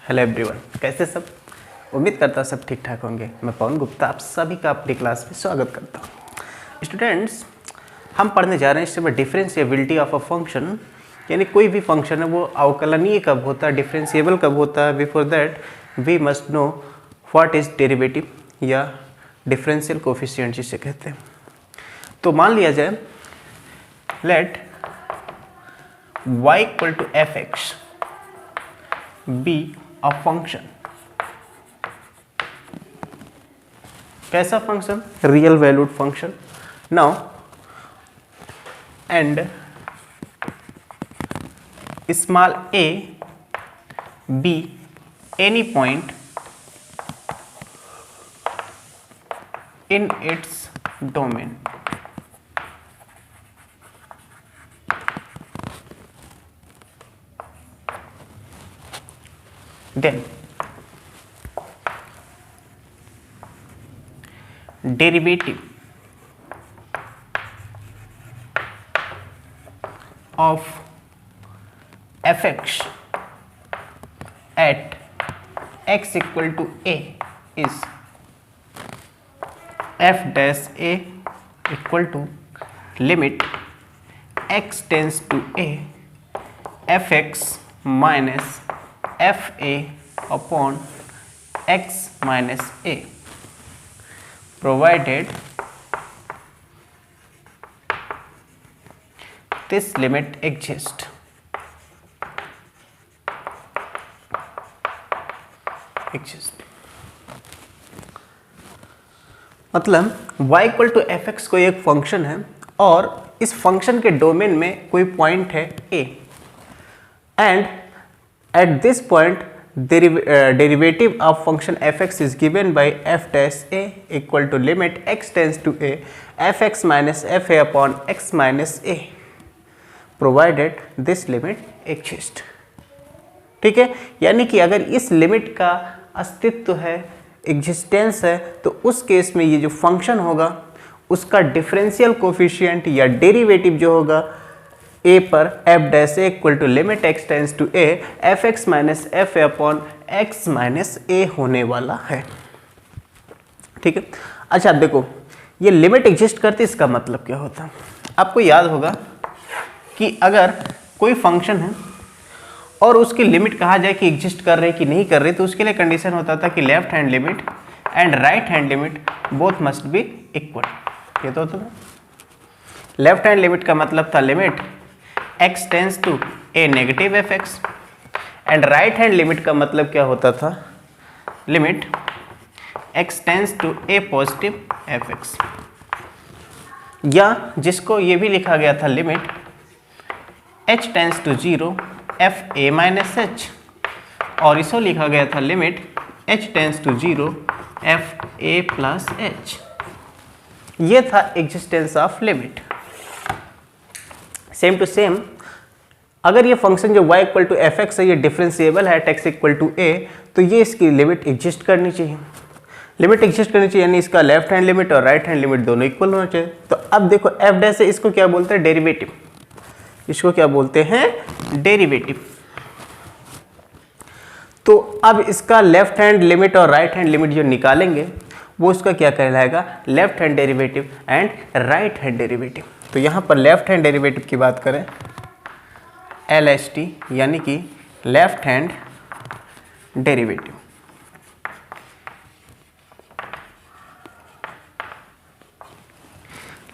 Hello everyone, कैसे सब। उम्मीद करता हूँ सब ठीक ठाक होंगे। मैं पवन गुप्ता आप सभी का अपनी क्लास में स्वागत करता हूँ। स्टूडेंट्स, हम पढ़ने जा रहे हैं इस समय डिफरेंशिएबिलिटी ऑफ अ फंक्शन, यानी कोई भी फंक्शन है वो अवकलनीय कब होता है, डिफरेंशिएबल कब होता है। Before that we must know what is derivative या डिफरेंशियल कोफिशिएंट जिसे कहते हैं। तो मान लिया जाए let y equal to f x be a function. कैसा function? Real valued function. Now and small a b any point in its domain. Then derivative of fx at x equal to a is f dash a equal to limit x tends to a fx minus fa upon x minus a, provided this limit exists. मतलब y equal to f x कोई एक function है और इस function के domain में कोई point है a and at this point derivative of function fx is given by f dash a equal to limit x tends to a fx minus fa upon x minus a, provided this limit exists. ठीक है, यानी कि अगर इस limit का अस्तित्व है, existence है, तो उस केस में ये जो फंक्शन होगा उसका डिफरेंशियल कोफिशिएंट या डेरिवेटिव जो होगा a पर f dash a equal to limit x tends to a f x minus f a upon x minus a होने वाला है। ठीक है, अच्छा अब देखो ये लिमिट एग्जिस्ट करती, इसका मतलब क्या होता है। आपको याद होगा कि अगर कोई फंक्शन है और उसकी लिमिट कहा जाए कि एग्जिस्ट कर रही कि नहीं कर रही, तो उसके लिए कंडीशन होता था कि left hand limit and right hand limit both must be equal. ये तो होता था। लेफ्ट हैंड लिमिट का मतलब था limit x tends to a negative f x and right hand limit का मतलब क्या होता था, limit x tends to a positive f x, या जिसको ये भी लिखा गया था limit h tends to 0 f a minus h, और इसको लिखा गया था limit h tends to 0 f a plus h. ये था existence of limit. Same to same अगर ये फंक्शन जो y equal to f x है ये डिफरेंशिएबल है x इक्वल टू a, तो ये इसकी लिमिट एग्जिस्ट करनी चाहिए। लिमिट एग्जिस्ट करनी चाहिए यानी इसका लेफ्ट हैंड लिमिट और राइट हैंड लिमिट दोनों इक्वल होना चाहिए। तो अब देखो f डैश है, इसको क्या बोलते हैं, डेरिवेटिव। इसको क्या बोलते हैं, डेरिवेटिव। तो अब इसका लेफ्ट हैंड लिमिट और राइट हैंड लिमिट जो निकालेंगे वो उसका क्या कहलाएगा, left hand derivative and right hand derivative. तो यहाँ पर लेफ्ट हैंड डेरिवेटिव की बात करें LHD यानी कि left hand derivative.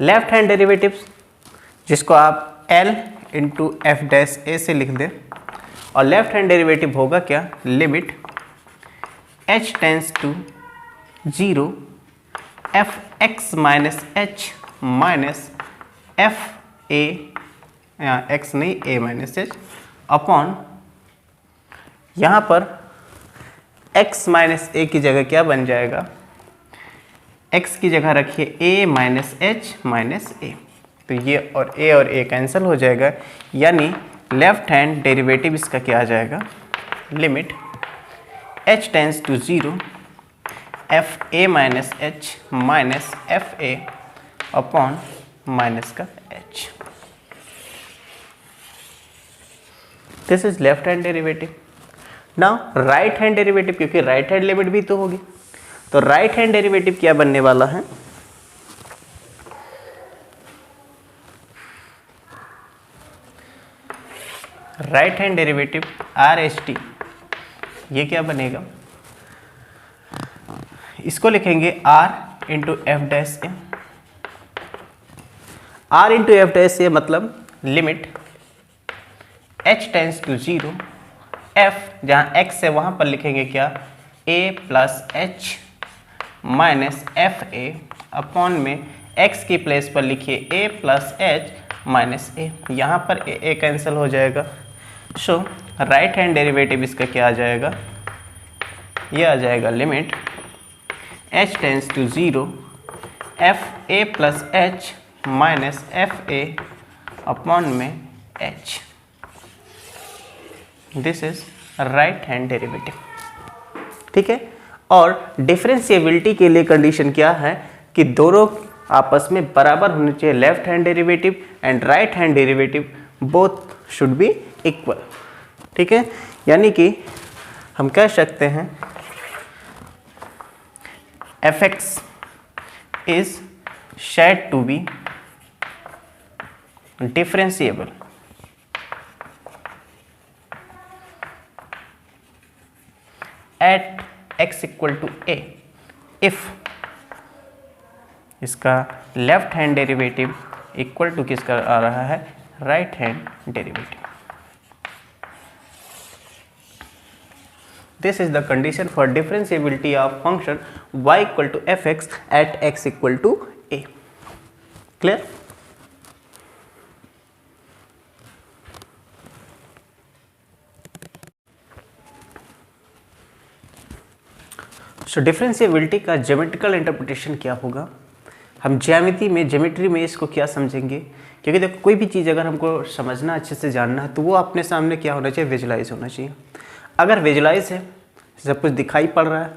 Left hand derivative जिसको आप L into f dash a से लिख दें, और लेफ्ट हैंड डेरिवेटिव होगा क्या, limit h tends to 0 f x minus h minus f a, x नहीं ए माइनस एच, अपॉन यहाँ पर x माइनस ए की जगह क्या बन जाएगा, x की जगह रखिए a माइनस एच माइनस ए, तो ये और a कैंसिल हो जाएगा, यानी लेफ्ट हैंड डेरिवेटिव इसका क्या आ जाएगा, limit h tends to 0 f a minus h minus f a upon minus का h। This is left hand derivative. Now right hand derivative, क्योंकि राइट हैंड लिमिट भी तो होगी, तो राइट हैंड डेरिवेटिव क्या बनने वाला है, right hand derivative R H T, ये क्या बनेगा, इसको लिखेंगे R into f dash a. R into f dash a मतलब limit h tends to 0, f जहाँ x है वहाँ पर लिखेंगे क्या, a plus h minus f a upon में x की प्लेस पर लिखिए a प्लस एच माइनस ए, यहाँ पर a कैंसिल हो जाएगा। सो राइट हैंड डेरिवेटिव इसका क्या आ जाएगा, ये आ जाएगा limit h tends to 0 f a plus h minus f a upon में h। This is right hand derivative, ठीक है। और डिफरेंशिएबिलिटी के लिए कंडीशन क्या है कि दोनों आपस में बराबर होने चाहिए, left hand derivative and right hand derivative both should be equal, ठीक है। यानी कि हम कह सकते हैं fx is said to be differentiable at x equal to a if इसका left hand derivative equal to किसका आ रहा है, right hand derivative. This is the condition for differentiability of function y equal to fx at x equal to a. Clear? So differentiability का geometrical interpretation क्या होगा, हम geometry में इसको क्या समझेंगे, क्योंकि देखो कोई भी चीज़ अगर हमको समझना अच्छे से जानना है तो वो अपने सामने क्या होना चाहिए, विजुलाइज होना चाहिए। अगर विजुलाइज है, सब कुछ दिखाई पड़ रहा है,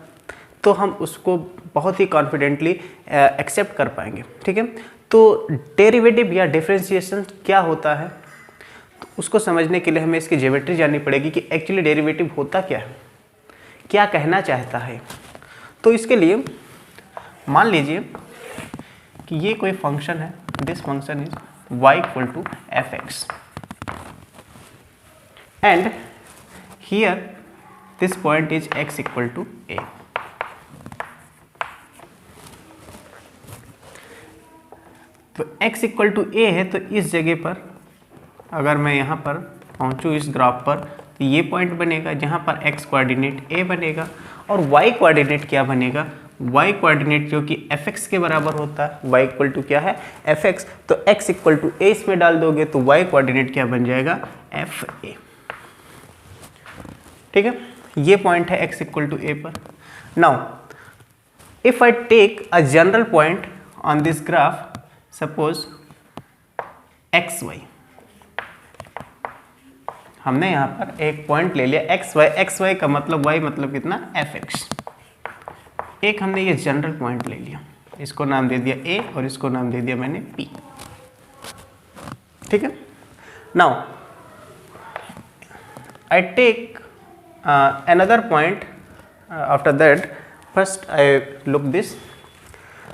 तो हम उसको बहुत ही कॉन्फिडेंटली एक्सेप्ट कर पाएंगे, ठीक है। तो डेरिवेटिव या डिफरेंशिएशन क्या होता है, तो उसको समझने के लिए हमें इसकी ज्योमेट्री जाननी पड़ेगी कि एक्चुअली डेरिवेटिव होता क्या है, क्या कहना चाहता है। तो इसके लिए मान लीजिए कि ये कोई फंक्शन है, this function is y equal to f x and here this point is x equal to a। तो x equal to a है, तो इस जगह पर अगर मैं यहाँ पर पहुँचूँ इस ग्राफ पर, तो ये पॉइंट बनेगा जहाँ पर x कोऑर्डिनेट a बनेगा और y कोऑर्डिनेट क्या बनेगा, y कोऑर्डिनेट जो कि fx के बराबर होता है, y इक्वल टू क्या है, fx, तो x इक्वल टू a इसमें डाल दोगे तो y कोऑर्डिनेट क्या बन जाएगा, fa, ठीक है। ये पॉइंट है x इक्वल टू a पर। Now if I take a general point on this graph, suppose xy, हमने यहाँ पर एक पॉइंट ले लिया xy का मतलब y मतलब कितना, fx। एक हमने ये जनरल पॉइंट ले लिया, इसको नाम दे दिया a और इसको नाम दे दिया मैंने p, ठीक है। Now I take another point after that, first I look this।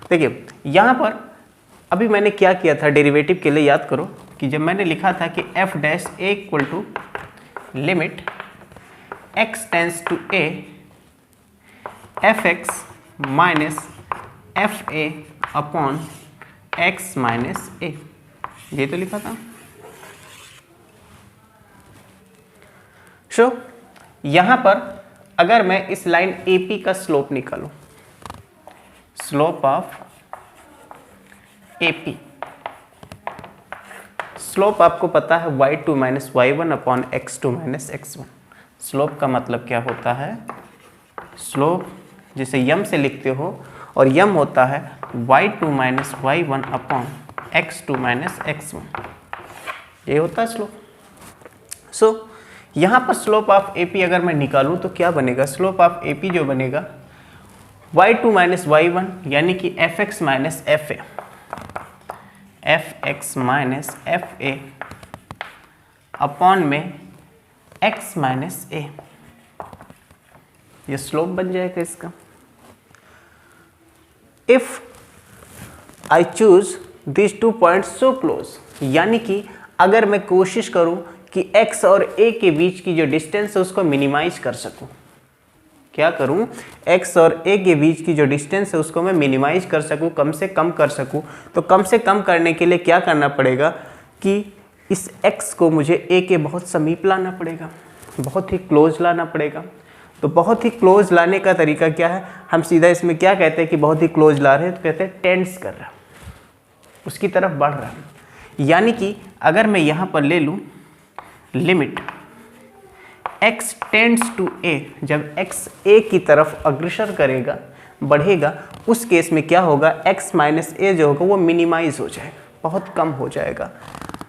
देखिए यहाँ पर अभी मैंने क्या किया था डेरिवेटिव के लिए, याद करो कि जब मैंने लिखा था कि f dash a equal to limit x tends to a fx minus f a upon x minus a, ये तो लिखा था। सो यहाँ पर अगर मैं इस लाइन AP का स्लोप निकालूं, स्लोप ऑफ AP, स्लोप आपको पता है y2 minus y1 upon x2 minus x1। Slope का मतलब क्या होता है, स्लोप जिसे यम से लिखते हो, और यम होता है y2 minus y1 upon x2 minus x1, ये होता है स्लोप। सो यहाँ पर स्लोप ऑफ AP अगर मैं निकालूं तो क्या बनेगा, स्लोप ऑफ AP जो बनेगा y2 माइनस y1 यानी कि fx minus fa, fx minus fa upon में x माइनस a, ये स्लोप बन जाएगा इसका। If I choose this 2 points so close, यानी कि अगर मैं कोशिश करूं कि x और a के बीच की जो डिस्टेंस है उसको मिनिमाइज कर सकूं, क्या करूं, x और a के बीच की जो डिस्टेंस है उसको मैं मिनिमाइज कर सकूं, कम से कम कर सकूं, तो कम से कम करने के लिए क्या करना पड़ेगा कि इस x को मुझे a के बहुत समीप लाना पड़ेगा, बहुत ही क्लोज लाना पड़ेगा। तो बहुत ही क्लोज लाने का तरीका क्या है, हम सीधा इसमें क्या कहते हैं कि बहुत ही क्लोज ला रहे हैं, तो कहते हैं टेंड्स कर रहा, उसकी तरफ बढ़ रहा है। यानी कि अगर मैं यहाँ पर ले लूँ limit x tends to a, जब x a की तरफ अग्रसर करेगा, बढ़ेगा, उस केस में क्या होगा, x माइनस a जो होगा वो मिनिमाइज हो जाएगा, बहुत कम हो जाएगा।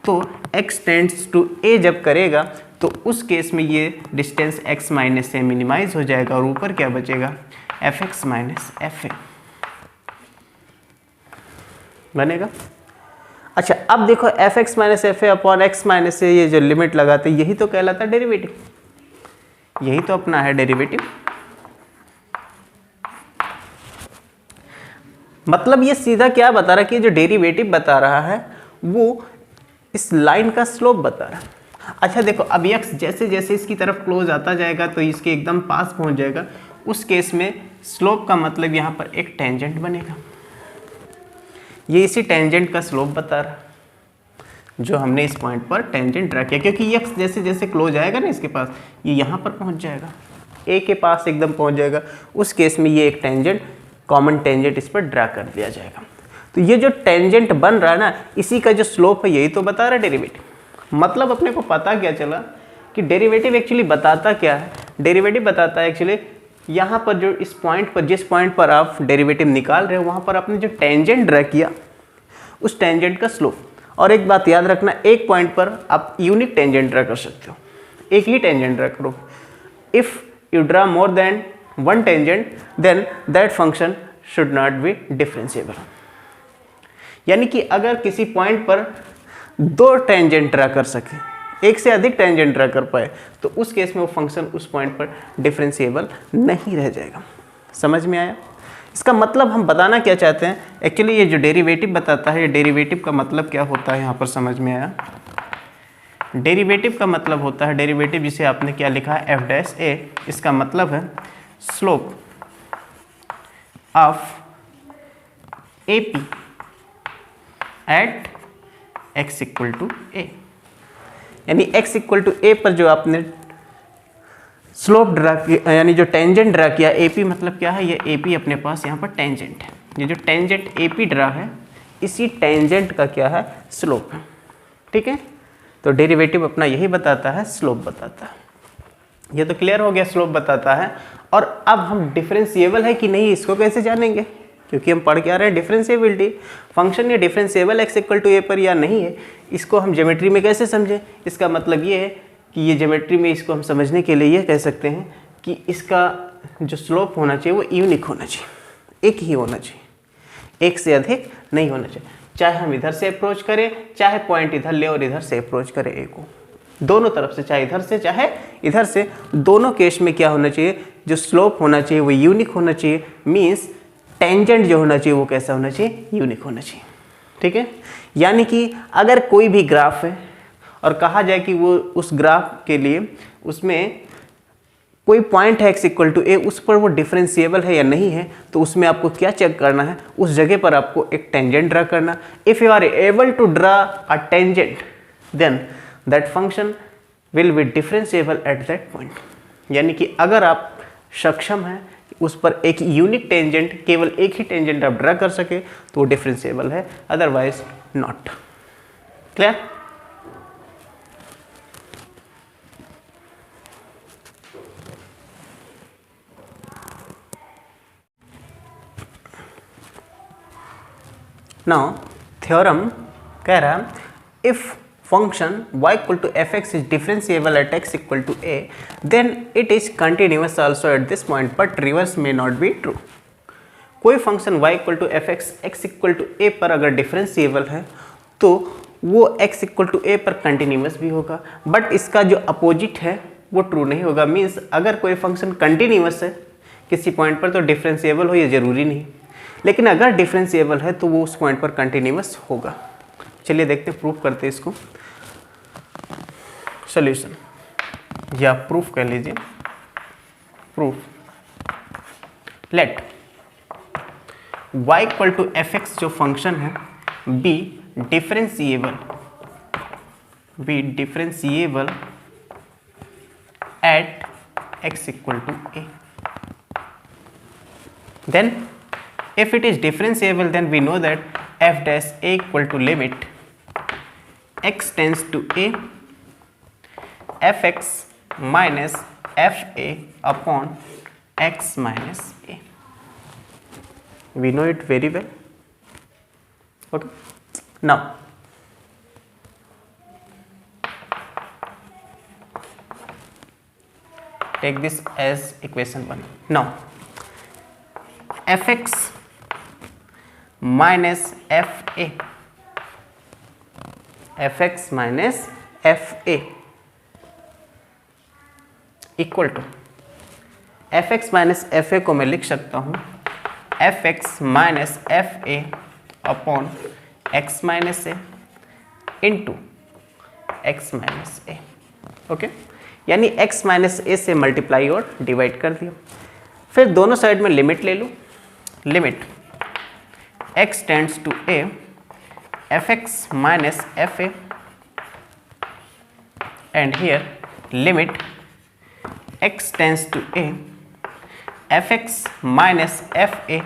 तो x टेंड्स टू a जब करेगा तो उस केस में ये distance x minus a minimize हो जाएगा और ऊपर क्या बचेगा, fx माइनस fa बनेगा। अच्छा, अब देखो fx minus fa upon x minus a, ये जो लिमिट लगाते यही तो कहलाता है डेरिवेटिव, यही तो अपना है डेरिवेटिव। मतलब ये सीधा क्या बता रहा है कि जो डेरिवेटिव बता रहा है वो इस लाइन का स्लोप बता रहा है। अच्छा देखो, अब x जैसे जैसे इसकी तरफ क्लोज आता जाएगा तो इसके एकदम पास पहुंच जाएगा, उस केस में स्लोप का मतलब यहाँ पर एक टेंजेंट बनेगा, ये इसी टेंजेंट का स्लोप बता रहा है जो हमने इस पॉइंट पर टेंजेंट ड्रा किया, क्योंकि x जैसे जैसे क्लोज आएगा ना इसके पास, ये यहाँ पर पहुँच जाएगा, a के पास एकदम पहुँच जाएगा, उस केस में ये एक टेंजेंट, कॉमन टेंजेंट इस पर ड्रा कर दिया जाएगा। तो ये जो टेंजेंट बन रहा है ना, इसी का जो स्लोप है यही तो बता रहा है डेरिवेटिव। मतलब अपने को पता क्या चला कि डेरिवेटिव एक्चुअली बताता क्या है, डेरिवेटिव बताता है एक्चुअली यहाँ पर जो इस पॉइंट पर, जिस पॉइंट पर आप डेरिवेटिव निकाल रहे हो वहाँ पर आपने जो टेंजेंट ड्रा किया उस टेंजेंट का स्लोप। और एक बात याद रखना, एक पॉइंट पर आप यूनिक टेंजेंट ड्रा कर सकते हो, एक ही टेंजेंट ड्रा करो। If you draw more than one tangent then that function should not be differentiable. यानी कि अगर किसी पॉइंट पर दो टेंजेंट ड्रा कर सके, एक से अधिक टेंजेंट ड्रा कर पाए, तो उस केस में वो फंक्शन उस पॉइंट पर डिफरेंशिएबल नहीं रह जाएगा। समझ में आया? इसका मतलब हम बताना क्या चाहते हैं, एक्चुअली ये जो डेरिवेटिव बताता है, ये डेरिवेटिव का मतलब क्या होता है यहाँ पर समझ में आया। डेरिवेटिव का मतलब होता है, डेरिवेटिव जिसे आपने क्या लिखा है, एफ डैश ए, इसका मतलब है slope of a P at x equal to a. यानी x इक्वल टू ए पर जो आपने स्लोप ड्रा किया, यानी जो टेंजेंट ड्रा किया, ए पी मतलब क्या है, ये ए पी अपने पास यहाँ पर टेंजेंट है, ये जो टेंजेंट ए पी ड्रा है इसी टेंजेंट का क्या है, स्लोप है। ठीक है, तो डेरिवेटिव अपना यही बताता है, स्लोप बताता है। ये तो क्लियर हो गया, स्लोप बताता है। और अब हम डिफरेंशिएबल है कि नहीं इसको कैसे जानेंगे, क्योंकि हम पढ़ के आ रहे हैं डिफरेंशिएबिलिटी। फंक्शन ये डिफरेंशिएबल x इक्वल टू ए पर या नहीं है, इसको हम ज्योमेट्री में कैसे समझें। इसका मतलब ये है कि ये ज्योमेट्री में इसको हम समझने के लिए ये कह सकते हैं कि इसका जो स्लोप होना चाहिए वो यूनिक होना चाहिए, एक ही होना चाहिए, एक से अधिक नहीं होना चाहिए। चाहे हम इधर से अप्रोच करें, चाहे पॉइंट इधर ले और इधर से अप्रोच करें ए को, दोनों तरफ से, चाहे इधर से चाहे इधर से, दोनों केस में क्या होना चाहिए, जो स्लोप होना चाहिए वो यूनिक होना चाहिए। मीन्स टेंजेंट जो होना चाहिए वो कैसा होना चाहिए, यूनिक होना चाहिए। ठीक है, यानी कि अगर कोई भी ग्राफ है और कहा जाए कि वो उस ग्राफ के लिए उसमें कोई पॉइंट है x इक्वल टू ए, उस पर वो डिफरेंशिएबल है या नहीं है, तो उसमें आपको क्या चेक करना है, उस जगह पर आपको एक टेंजेंट ड्रा करना। If you are able to draw a tangent then that function will be differentiable at that point. यानी कि अगर आप सक्षम हैं उस पर एक यूनिक टेंजेंट, केवल एक ही टेंजेंट आप ड्रा कर सके, तो वो डिफरेंशिएबल है, otherwise not. Clear? Now theorem कह रहा है if function y equal to fx is differentiable at x equal to a, then it is continuous also at this point, but reverse may not be true. कोई function y equal to fx x equal to a पर अगर differentiable है तो वो x equal to a पर continuous भी होगा, but इसका जो अपोजिट है वो ट्रू नहीं होगा। मीन्स अगर कोई फंक्शन कंटिन्यूस है किसी पॉइंट पर तो डिफरेंशिएबल हो, ये ज़रूरी नहीं, लेकिन अगर डिफरेंशिएबल है तो वो उस पॉइंट पर कंटिन्यूअस होगा। चलिए देखते हैं, प्रूफ करते हैं इसको। सॉल्यूशन या प्रूफ कर लीजिए, proof. Let y equal to fx जो फंक्शन है be differentiable at x equal to a। Then if it is differentiable, then we know that f dash a equal to limit x tends to a fx minus fa upon x minus a. We know it very well. Okay. Now take this as equation 1. Now fx minus fa, fx minus fa equal to fx minus fa को मैं लिख सकता हूँ fx minus fa upon x minus a into x minus a। Okay, यानी x minus a से multiply और divide कर दिया। फिर दोनों साइड में लिमिट ले लो, limit x tends to a fx minus fa and here limit x tends to a fx minus fa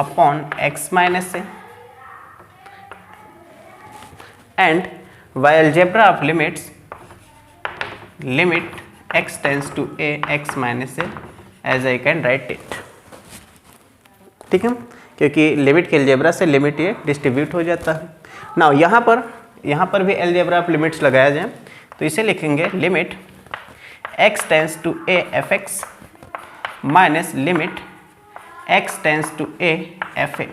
upon x minus a and by algebra of limits limit x tends to a x minus a as I can write it। ठीक है, क्योंकि limit के algebra से limit ये distribute हो जाता है। Now यहाँ पर भी अलजेब्रा ऑफ लिमिट्स लगाया जाए तो इसे लिखेंगे limit x tends to a fx minus limit x tends to a fa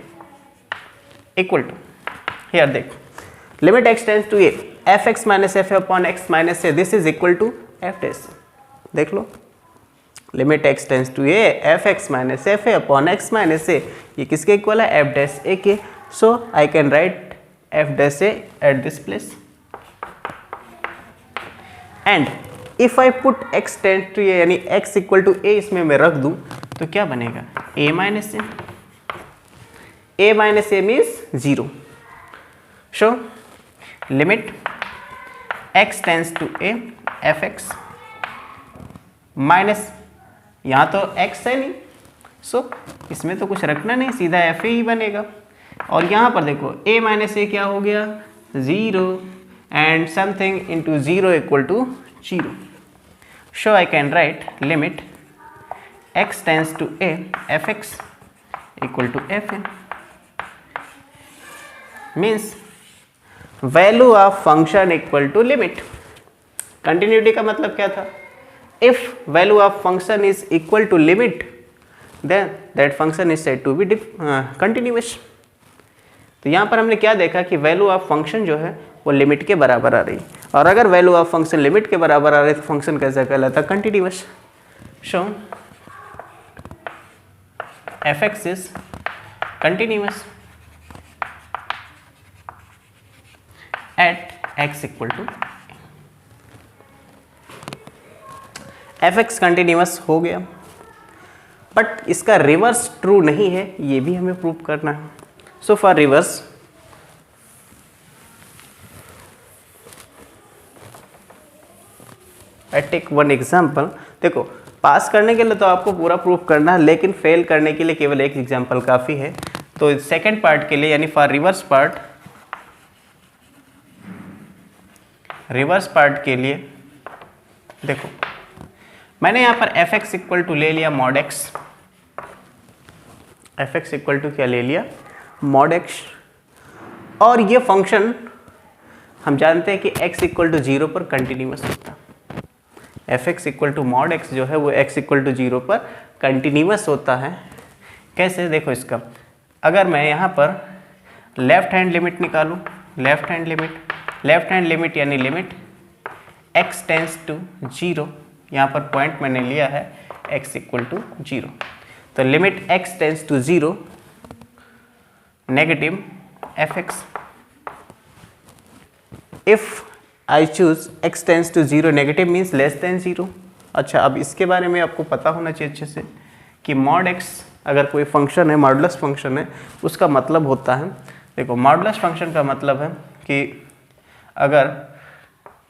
equal to, here देख, limit x tends to a fx minus fa upon x minus a, this is equal to f dash. देख लो, limit x tends to a fx minus fa upon x minus a, ये किसके equal है, f dash a के। So I can write f dash a at this place and if I put x tends to a यानी x equal to a इसमें मैं रख दूं तो क्या बनेगा, a minus a means 0। So limit x tends to a fx minus, यहाँ तो x है नहीं, सो इसमें तो कुछ रखना नहीं, सीधा fa ही बनेगा। और यहाँ पर देखो a माइनस a क्या हो गया, 0 and something into 0 equal to 0। So I can write limit x tends to a fx equal to fa means value of function equal to limit। continuity का मतलब क्या था, if value of function is equal to limit then that function is said to be continuous। तो यहाँ पर हमने क्या देखा कि वैल्यू ऑफ फंक्शन जो है वो लिमिट के बराबर आ रही, और अगर वैल्यू ऑफ फंक्शन लिमिट के बराबर आ रही तो फंक्शन कैसा कहलाता, continuous. So fx is continuous at x equal to, fx continuous हो गया, बट इसका रिवर्स ट्रू नहीं है, ये भी हमें प्रूव करना है। So for reverse I take one example. देखो, पास करने के लिए तो आपको पूरा प्रूफ करना है, लेकिन फेल करने के लिए केवल एक एग्जाम्पल काफ़ी है। तो सेकेंड पार्ट के लिए यानी फॉर रिवर्स पार्ट के लिए देखो, मैंने यहाँ पर fx इक्वल टू ले लिया mod x, fx equal to क्या ले लिया, मॉड x, और ये फंक्शन हम जानते हैं कि x इक्वल टू 0 पर कंटिन्यूअस होता है। fx equal to mod x जो है वो x इक्वल टू 0 पर कंटिन्यूअस होता है। कैसे, देखो इसका, अगर मैं यहाँ पर लेफ्ट हैंड लिमिट निकालूँ, लेफ्ट हैंड लिमिट यानी लिमिट x टेंस टू 0, यहाँ पर पॉइंट मैंने लिया है x इक्वल टू 0। तो limit x tends to 0 negative fx if I choose x tends to 0 negative means less than 0। अच्छा, अब इसके बारे में आपको पता होना चाहिए अच्छे से कि मॉड x अगर कोई फंक्शन है, मॉडुलस फंक्शन है, उसका मतलब होता है, देखो मॉडुलस फंक्शन का मतलब है कि अगर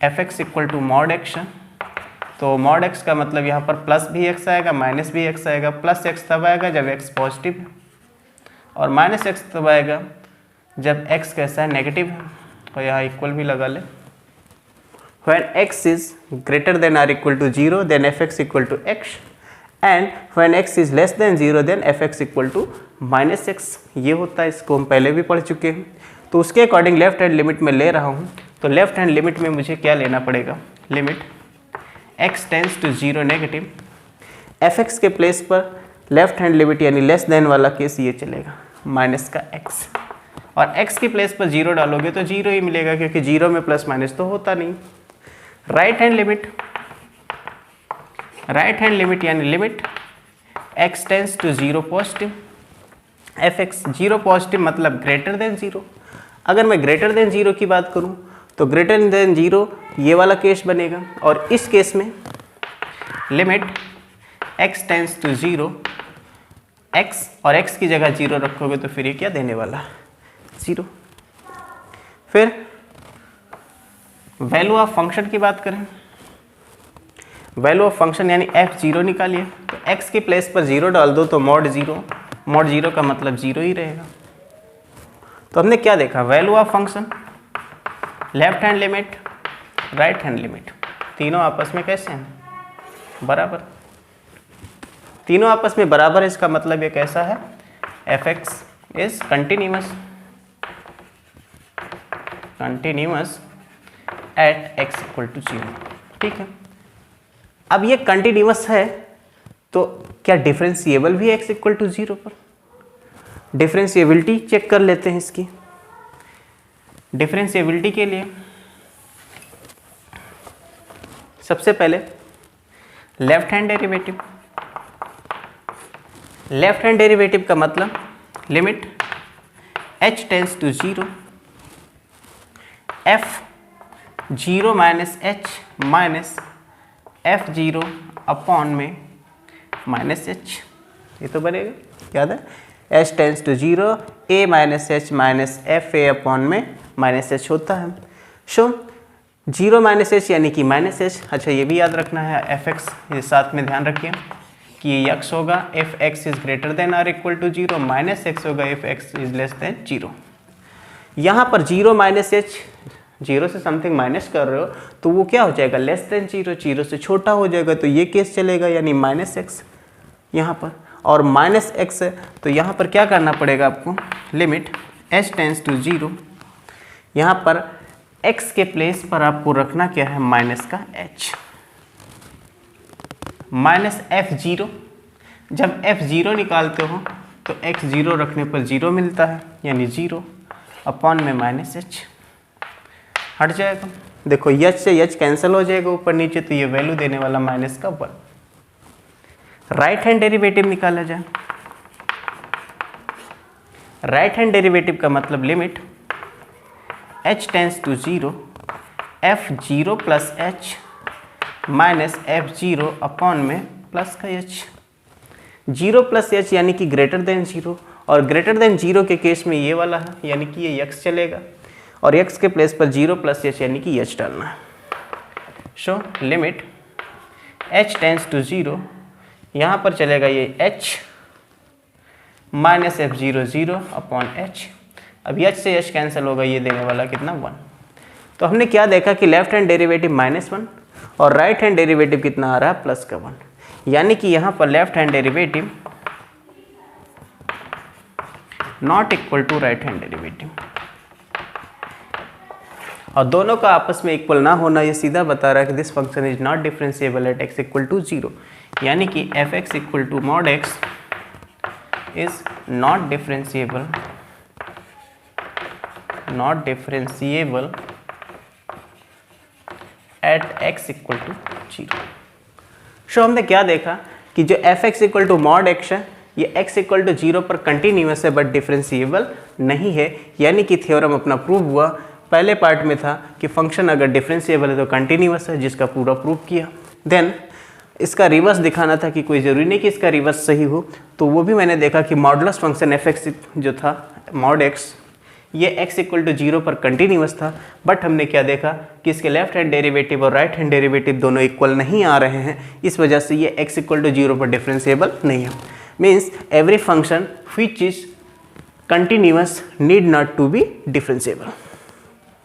fx equal to mod x है तो मॉड x का मतलब यहाँ पर प्लस भी x आएगा, माइनस भी x आएगा। प्लस x तब आएगा जब x पॉजिटिव है और माइनस x तब आएगा जब x कैसा है, नेगेटिव है। और यहाँ इक्वल भी लगा ले। When x is greater than or equal to 0 then fx equal to x and when x is less than 0 then fx equal to minus x। ये होता है, इसको हम पहले भी पढ़ चुके हैं। तो उसके अकॉर्डिंग लेफ्ट हैंड लिमिट में ले रहा हूँ। तो लेफ्ट हैंड लिमिट में मुझे क्या लेना पड़ेगा, limit x tends to 0 negative, fx के प्लेस पर लेफ्ट हैंड लिमिट यानी लेस देन वाला केस ये चलेगा, माइनस का x। और x के प्लेस पर 0 डालोगे तो 0 ही मिलेगा क्योंकि 0 में प्लस माइनस तो होता नहीं। राइट हैंड लिमिट यानी limit x tends to 0 positive, fx 0 positive मतलब ग्रेटर देन 0। अगर मैं ग्रेटर देन 0 की बात करूं तो ग्रेटर देन 0 ये वाला केस बनेगा और इस केस में limit x tends to 0, x और x की जगह 0 रखोगे तो फिर ये क्या देने वाला, 0। फिर वैल्यू ऑफ फंक्शन की बात करें, वैल्यू ऑफ फंक्शन यानी f0 निकालिए। तो x के प्लेस पर 0 डाल दो तो मॉड 0 का मतलब 0 ही रहेगा। तो हमने क्या देखा, value of function, left hand limit, right hand limit, तीनों आपस में कैसे हैं, बराबर। तीनों आपस में बराबर है, इसका मतलब ये कैसा है, fx is continuous at x equal to 0। ठीक है, अब ये कंटिन्यूअस है तो क्या डिफरेंशिएबल भी x इक्वल टू 0 पर। डिफरेंशिएबिलिटी चेक कर लेते हैं इसकी। डिफरेंशिएबिलिटी के लिए सबसे पहले लेफ्ट हैंड डेरिवेटिव का मतलब limit h tends to 0 f0 minus h minus f0 upon में माइनस h, ये तो बनेगा, याद है, h tends to 0 a minus h minus f a upon में माइनस h होता है। सो 0 माइनस h यानी कि माइनस h। अच्छा, ये भी याद रखना है fx, ये साथ में ध्यान रखिए कि ये x होगा if x is greater than और इक्वल टू 0, माइनस x होगा if x is less than 0। यहाँ पर 0 माइनस h, 0 से समथिंग माइनस कर रहे हो तो वो क्या हो जाएगा, लेस देन 0, 0 से छोटा हो जाएगा तो ये केस चलेगा, यानी माइनस x यहाँ पर, और माइनस x है तो यहाँ पर क्या करना पड़ेगा आपको, लिमिट h टेंस टू 0, यहाँ पर x के प्लेस पर आपको रखना क्या है, माइनस का h, माइनस f0। जब f0 निकालते हो तो x0 रखने पर 0 मिलता है, यानी 0 अपॉन में माइनस h हट जाएगा। देखो h से h कैंसिल हो जाएगा ऊपर नीचे, तो ये वैल्यू देने वाला माइनस का 1। राइट हैंड डेरिवेटिव निकाला जाए। राइट हैंड डेरिवेटिव का मतलब limit h tends to 0 f0 plus h minus f0 upon में प्लस का h, 0 प्लस h यानी कि ग्रेटर देन 0, और ग्रेटर देन 0 के केस में ये वाला है यानी कि ये x चलेगा, और x के प्लेस पर 0 प्लस h यानी कि h डालना है। So limit h tends to 0, यहाँ पर चलेगा ये h minus f0 0 upon h। अब h से h कैंसिल होगा, ये देने वाला कितना, 1। तो हमने क्या देखा कि लेफ्ट हैंड डेरिवेटिव -1 और राइट हैंड डेरिवेटिव कितना आ रहा है, प्लस का 1, यानी कि यहाँ पर left hand derivative not equal to right hand derivative. और दोनों का आपस में इक्वल ना होना ये सीधा बता रहा है कि this function is not differentiable at x equal to 0, यानी कि fx equal to mod x is not differentiable at x equal to 0। So हमने क्या देखा कि जो f x equal to mod x है ये x इक्वल टू 0 पर कंटिन्यूस है बट डिफरेंशिएबल नहीं है, यानी कि थ्योरम अपना प्रूव हुआ। पहले पार्ट में था कि फंक्शन अगर डिफरेंशिएबल है तो कंटिन्यूस है, जिसका पूरा प्रूव किया। देन इसका रिवर्स दिखाना था कि कोई ज़रूरी नहीं कि इसका रिवर्स सही हो, तो वो भी मैंने देखा कि मॉडुलस फंक्शन एफ एक्स जो था मॉड एक्स ये x इक्वल टू 0 पर कंटिन्यूस था, बट हमने क्या देखा कि इसके लेफ्ट हैंड डेरिवेटिव और राइट हैंड डेरिवेटिव दोनों इक्वल नहीं आ रहे हैं, इस वजह से ये x इक्वल टू 0 पर डिफरेंशिएबल नहीं है। Means every function which is continuous need not to be differentiable.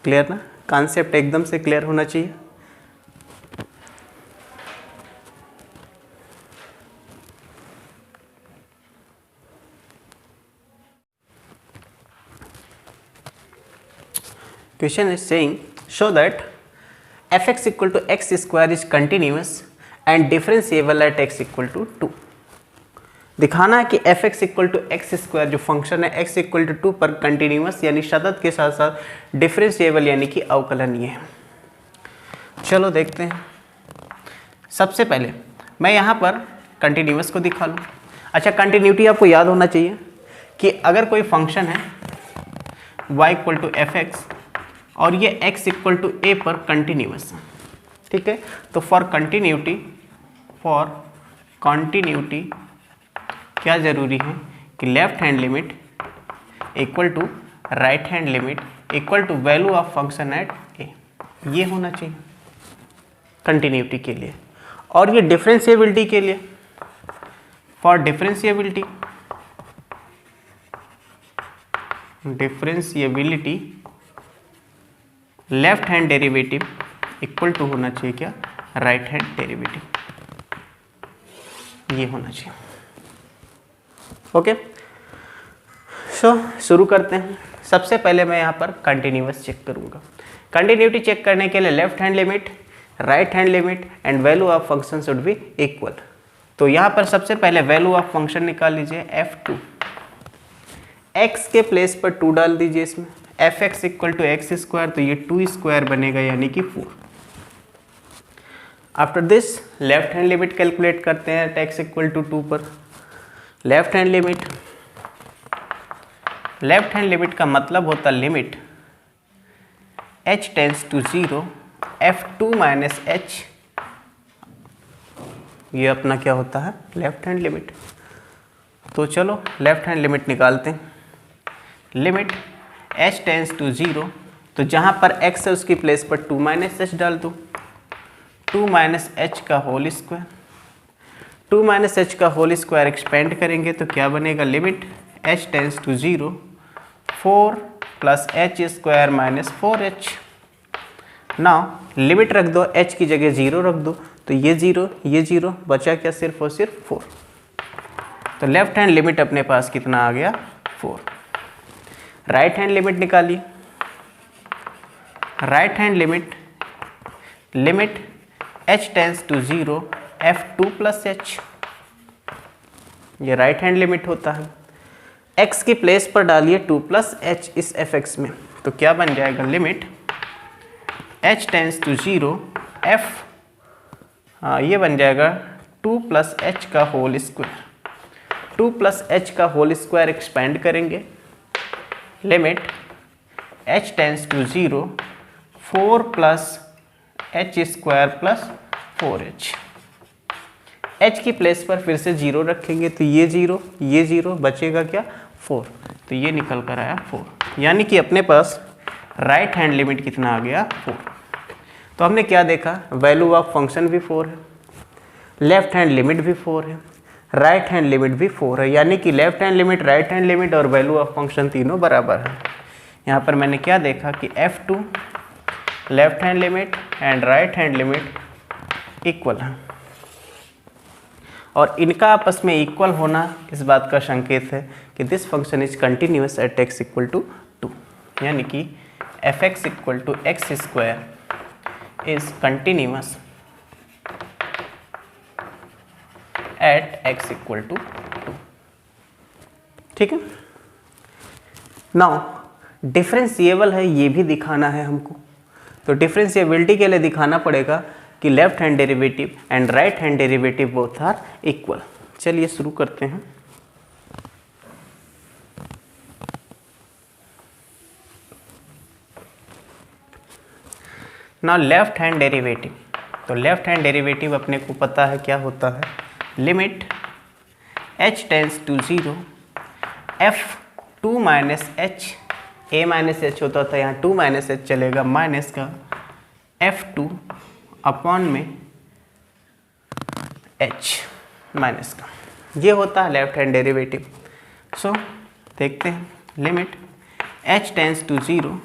Clear ना? कॉन्सेप्ट एकदम से क्लियर होना चाहिए। Question is saying show that f(x) equal to x square is continuous and differentiable at x equal to 2। दिखाना है कि f(x) equal to x square जो function है x equal to 2 पर कंटिन्यूस यानी सतत के साथ साथ डिफरेंशिएबल यानी कि अवकलनीय है। चलो देखते हैं। सबसे पहले मैं यहाँ पर कंटिन्यूस को दिखा लूँ। अच्छा, कंटिन्यूटी आपको याद होना चाहिए कि अगर कोई फंक्शन है y equal to f x और ये x इक्वल टू a पर कंटिन्यूस है, ठीक है, तो फॉर कंटिन्यूटी क्या ज़रूरी है कि left hand limit equal to right hand limit equal to value of function at a, ये होना चाहिए कंटिन्यूटी के लिए। और ये डिफरेंशिएबिलिटी के लिए, for differentiability left hand derivative equal to होना चाहिए क्या? राइट हैंड डेरिवेटिव, ये होना चाहिए। ओके, सो शुरू करते हैं। सबसे पहले मैं यहाँ पर कंटिन्यूस चेक करूँगा। कंटिन्यूटी चेक करने के लिए left hand limit, right hand limit and value of function should be equal. तो यहाँ पर सबसे पहले वैल्यू ऑफ फंक्शन निकाल लीजिए f2, x के प्लेस पर 2 डाल दीजिए इसमें, f x equal to x square, तो ये 2 स्क्वायर बनेगा यानी कि 4। After this left hand limit calculate करते हैं एट एक्स इक्वल टू 2 पर। लेफ्ट हैंड लिमिट का मतलब होता limit h tends to 0 f2 minus h, ये अपना क्या होता है? Left hand limit. तो चलो लेफ्ट हैंड लिमिट निकालते हैं। लिमिट h टेंस टू 0, तो जहाँ पर x है उसकी प्लेस पर 2 माइनस h डाल दूँ, 2 माइनस h का होल स्क्वायर, 2 माइनस h का होल स्क्वायर एक्सपेंड करेंगे तो क्या बनेगा? Limit h tends to 0 4 plus h square minus 4h। Now limit रख दो, h की जगह 0 रख दो, तो ये 0 बचा क्या? सिर्फ और सिर्फ 4। तो लेफ्ट हैंड लिमिट अपने पास कितना आ गया? 4। राइट हैंड लिमिट निकालिए। Right hand limit h tends to 0 f2 plus h, ये राइट हैंड लिमिट होता है। x की प्लेस पर डालिए 2 प्लस h इस fx में, तो क्या बन जाएगा? Limit h tends to 0 f, ये बन जाएगा 2 प्लस h का होल स्क्वायर, 2 प्लस h का होल स्क्वायर एक्सपेंड करेंगे। Limit h tends to 0 4 plus h square plus 4h, h की प्लेस पर फिर से 0 रखेंगे तो ये 0 बचेगा क्या? 4, तो ये निकल कर आया 4, यानी कि अपने पास राइट हैंड लिमिट कितना आ गया? 4। तो हमने क्या देखा? वैल्यू ऑफ फंक्शन भी 4 है, लेफ्ट हैंड लिमिट भी 4 है, राइट हैंड लिमिट भी 4 है, यानी कि left hand limit, right hand limit और वैल्यू ऑफ फंक्शन तीनों बराबर है। यहाँ पर मैंने क्या देखा कि f2 left hand limit and right hand limit equal है, और इनका आपस में इक्वल होना इस बात का संकेत है कि this function is continuous at x equal to 2, यानी कि f x equal to x square is continuous at x equal to 2। ठीक है, नाउ डिफरेंशिएबल है ये भी दिखाना है हमको। तो डिफरेंशिएबिलिटी के लिए दिखाना पड़ेगा कि left hand derivative and right hand derivative both are equal. चलिए शुरू करते हैं। नाउ लेफ्ट हैंड डेरिवेटिव, तो लेफ्ट हैंड डेरिवेटिव अपने को पता है क्या होता है, limit h tends to 0 f2 minus h, a minus h होता था, यहाँ 2 माइनस h चलेगा, माइनस का f2 अपॉन में h माइनस का, ये होता है लेफ्ट हैंड डेरिवेटिव। सो देखते हैं, limit h tends to 0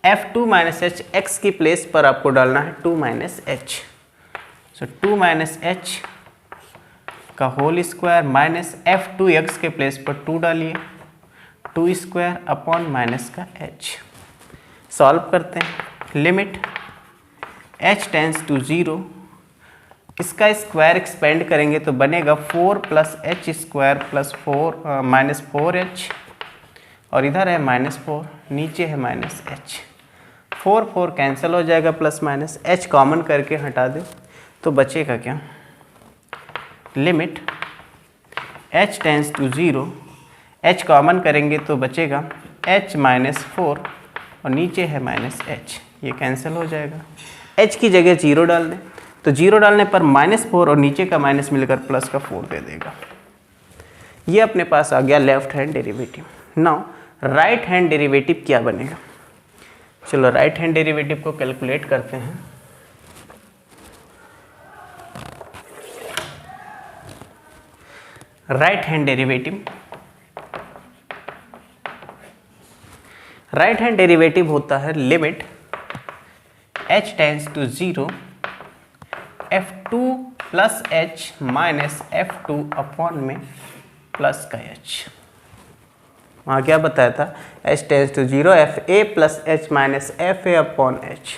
f2 minus h, x की प्लेस पर आपको डालना है 2 minus h, so 2 minus h का whole square minus f2 x के प्लेस पर 2 डालिए, 2 स्क्वायर अपॉन माइनस का h। सॉल्व करते हैं, लिमिट h टेंस टू 0, इसका स्क्वायर एक्सपेंड करेंगे तो बनेगा 4 plus h square plus 4 minus 4h, और इधर है माइनस 4, नीचे है माइनस h, 4 कैंसिल हो जाएगा, प्लस माइनस h कॉमन करके हटा दे तो बचेगा क्या, limit h tends to 0, h common करेंगे तो बचेगा h माइनस 4 और नीचे है माइनस h, ये कैंसिल हो जाएगा। h की जगह 0 डाल दें तो 0 डालने पर माइनस 4 और नीचे का माइनस मिलकर प्लस का 4 दे देगा। ये अपने पास आ गया left hand derivative. Now right hand derivative क्या बनेगा, चलो राइट हैंड डेरिवेटिव को कैलकुलेट करते हैं। राइट हैंड डेरिवेटिव होता है limit h tends to 0 f2 plus h minus f2 upon में प्लस का h। वहाँ क्या बताया था, h tends to 0 f a plus h minus f a upon h,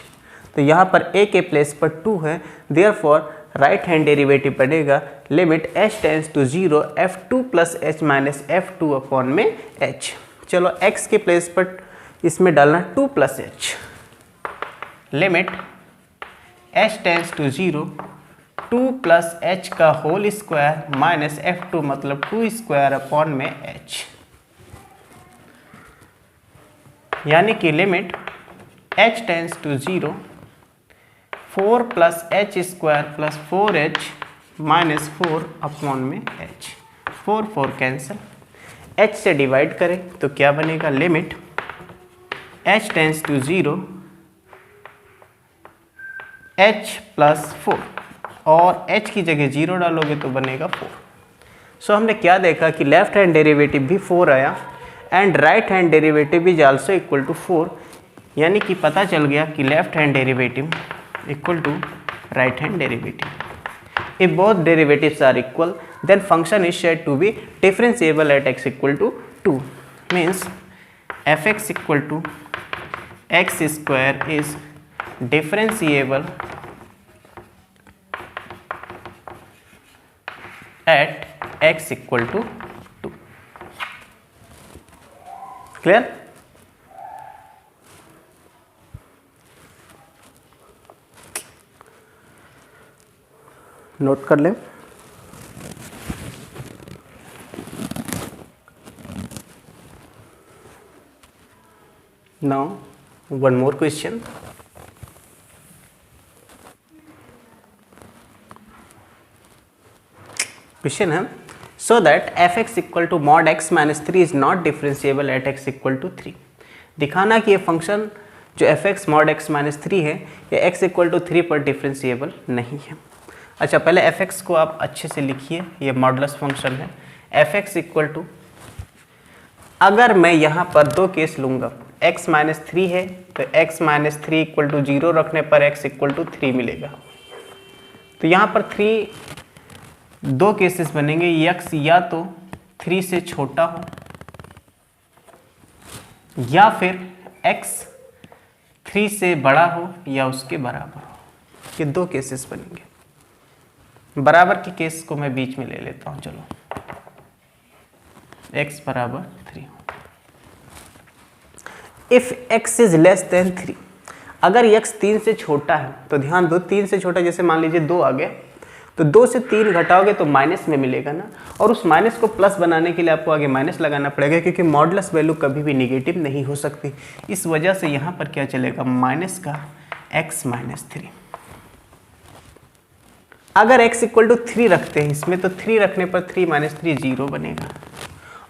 तो यहाँ पर a के प्लेस पर 2 है, देयरफॉर राइट हैंड डेरिवेटिव बनेगा limit h tends to 0 f2 plus h minus f2 upon में h। चलो x के प्लेस पर इसमें डालना 2 plus h, limit h tends to 0 2 plus h का होल स्क्वायर माइनस f2 मतलब 2 स्क्वायर अपॉन में h, यानी कि limit h tends to 0 4 plus h square plus 4h minus 4 upon में h, 4 कैंसिल, h से डिवाइड करें तो क्या बनेगा, limit h tends to 0 h plus 4 और h की जगह 0 डालोगे तो बनेगा 4। सो हमने क्या देखा कि लेफ्ट हैंड डेरिवेटिव भी 4 आया and right hand derivative is also equal to 4, यानी कि पता चल गया कि left hand derivative equal to right hand derivative. If both derivatives are equal then function is said to be differentiable at x equal to 2, means fx equal to x square is differentiable at x equal to 2। Clear? Note कर लें। Now one more question. Question है so that F x equal to mod x minus 3 is not differentiable at x equal to 3। दिखाना कि ये function जो f x mod x minus 3 है ये x equal to 3 पर डिफरेंशिएबल नहीं है। अच्छा, पहले एफ एक्स को आप अच्छे से लिखिए, ये मॉडुलस फंक्शन है। एफ एक्स इक्वल टू, अगर मैं यहाँ पर दो केस लूँगा, x माइनस 3 है तो x माइनस 3 इक्वल टू 0 रखने पर x इक्वल टू 3 मिलेगा। तो यहाँ पर 3 दो केसेस बनेंगे, x या तो 3 से छोटा हो या फिर x 3 से बड़ा हो या उसके बराबर हो। ये दो केसेस बनेंगे। बराबर के केस को मैं बीच में ले लेता हूँ। चलो, x बराबर 3 हो। If x is less than 3, अगर x 3 से छोटा है तो ध्यान दो, 3 से छोटा जैसे मान लीजिए 2 आ गया, तो 2 से 3 घटाओगे तो माइनस में मिलेगा ना, और उस माइनस को प्लस बनाने के लिए आपको आगे माइनस लगाना पड़ेगा, क्योंकि मॉडुलस वैल्यू कभी भी निगेटिव नहीं हो सकती। इस वजह से यहाँ पर क्या चलेगा, माइनस का x माइनस 3। अगर x इक्वल टू 3 रखते हैं इसमें, तो 3 रखने पर 3 माइनस 3 0 बनेगा।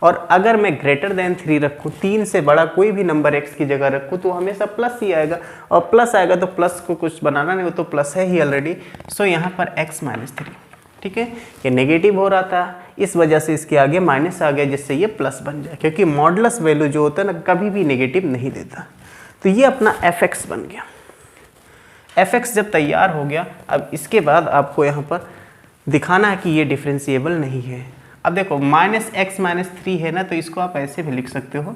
और अगर मैं ग्रेटर देन 3 रखूँ, 3 से बड़ा कोई भी नंबर x की जगह रखूँ, तो हमेशा प्लस ही आएगा, और प्लस आएगा तो प्लस को कुछ बनाना नहीं, वो तो प्लस है ही ऑलरेडी। सो यहाँ पर x माइनस 3, ठीक है, ये नेगेटिव हो रहा था, इस वजह से इसके आगे माइनस आ गया, जिससे ये प्लस बन जाए, क्योंकि मॉडुलस वैल्यू जो होता है ना कभी भी नेगेटिव नहीं देता। तो ये अपना fx बन गया। fx जब तैयार हो गया, अब इसके बाद आपको यहाँ पर दिखाना है कि ये डिफरेंशिएबल नहीं है। अब देखो माइनस एक्स माइनस 3 है ना, तो इसको आप ऐसे भी लिख सकते हो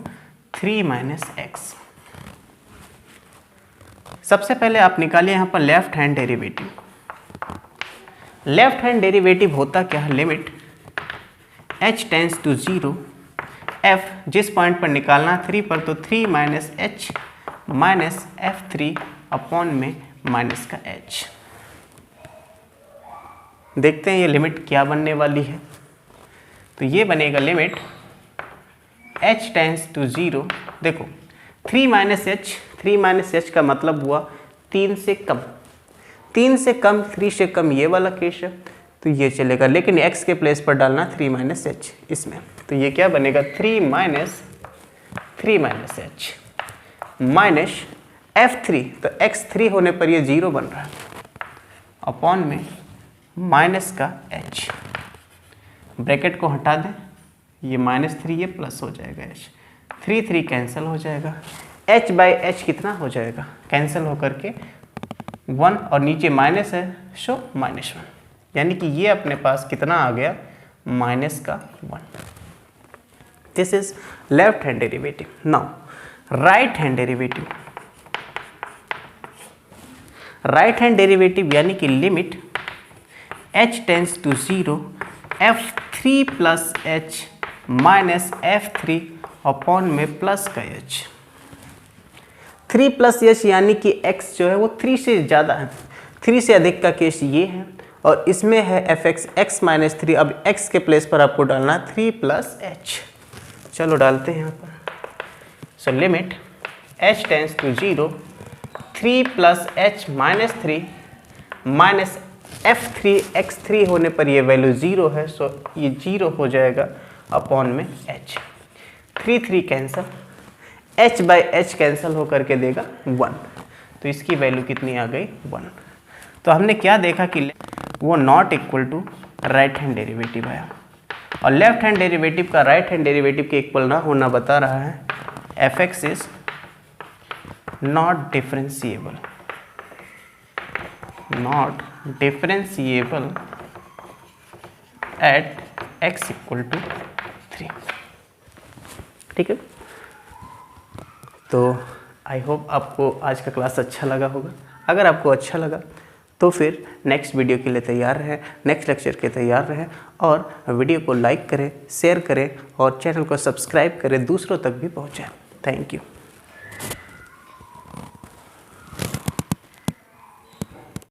3 माइनस एक्स। सबसे पहले आप निकालिए यहाँ पर left hand derivative. Left hand derivative होता क्या है, limit h tends to 0 f, जिस पॉइंट पर निकालना 3 पर, तो 3 minus h minus f3 upon में माइनस का h। देखते हैं ये लिमिट क्या बनने वाली है। तो ये बनेगा लिमिट h टेंस टू 0, देखो 3 माइनस एच का मतलब हुआ 3 से कम, 3 से कम 3 से कम ये वाला केस है, तो ये चलेगा, लेकिन x के प्लेस पर डालना 3 माइनस एच इसमें, तो ये क्या बनेगा 3 माइनस एच माइनस f3, तो x3 होने पर ये 0 बन रहा है, अपॉन में माइनस का h। ब्रैकेट को हटा दें, ये -3 ये प्लस हो जाएगा, h 3 कैंसिल हो जाएगा, h बाई h कितना हो जाएगा, कैंसिल होकर के 1, और नीचे माइनस है सो -1, यानी कि ये अपने पास कितना आ गया, माइनस का 1। This is left hand derivative. Now right hand derivative. Right hand derivative यानी कि limit h tends to 0 f3 plus h minus f3 upon में प्लस का h। 3 प्लस h यानी कि x जो है वो 3 से ज़्यादा है, 3 से अधिक का केस ये है, और इसमें है fx x माइनस 3। अब x के प्लेस पर आपको डालना 3 प्लस h। चलो डालते हैं यहाँ पर। So limit h tends to 0 3 plus h minus 3 minus f3 x3 होने पर ये वैल्यू 0 है, सो ये 0 हो जाएगा अपॉन में h। 3 cancel, h by h cancel होकर के देगा 1, तो इसकी वैल्यू कितनी आ गई 1। तो हमने क्या देखा कि वो not equal to right hand derivative आया, और लेफ्ट हैंड डेरिवेटिव का राइट हैंड डेरिवेटिव के इक्वल ना होना बता रहा है fx is not differentiable, not differentiable at x equal to 3। ठीक है, तो आई होप आपको आज का क्लास अच्छा लगा होगा। अगर आपको अच्छा लगा तो फिर नेक्स्ट वीडियो के लिए तैयार रहें, नेक्स्ट लेक्चर के तैयार रहें, और वीडियो को लाइक करें, शेयर करें, और चैनल को सब्सक्राइब करें, दूसरों तक भी पहुँचाएं। Thank you.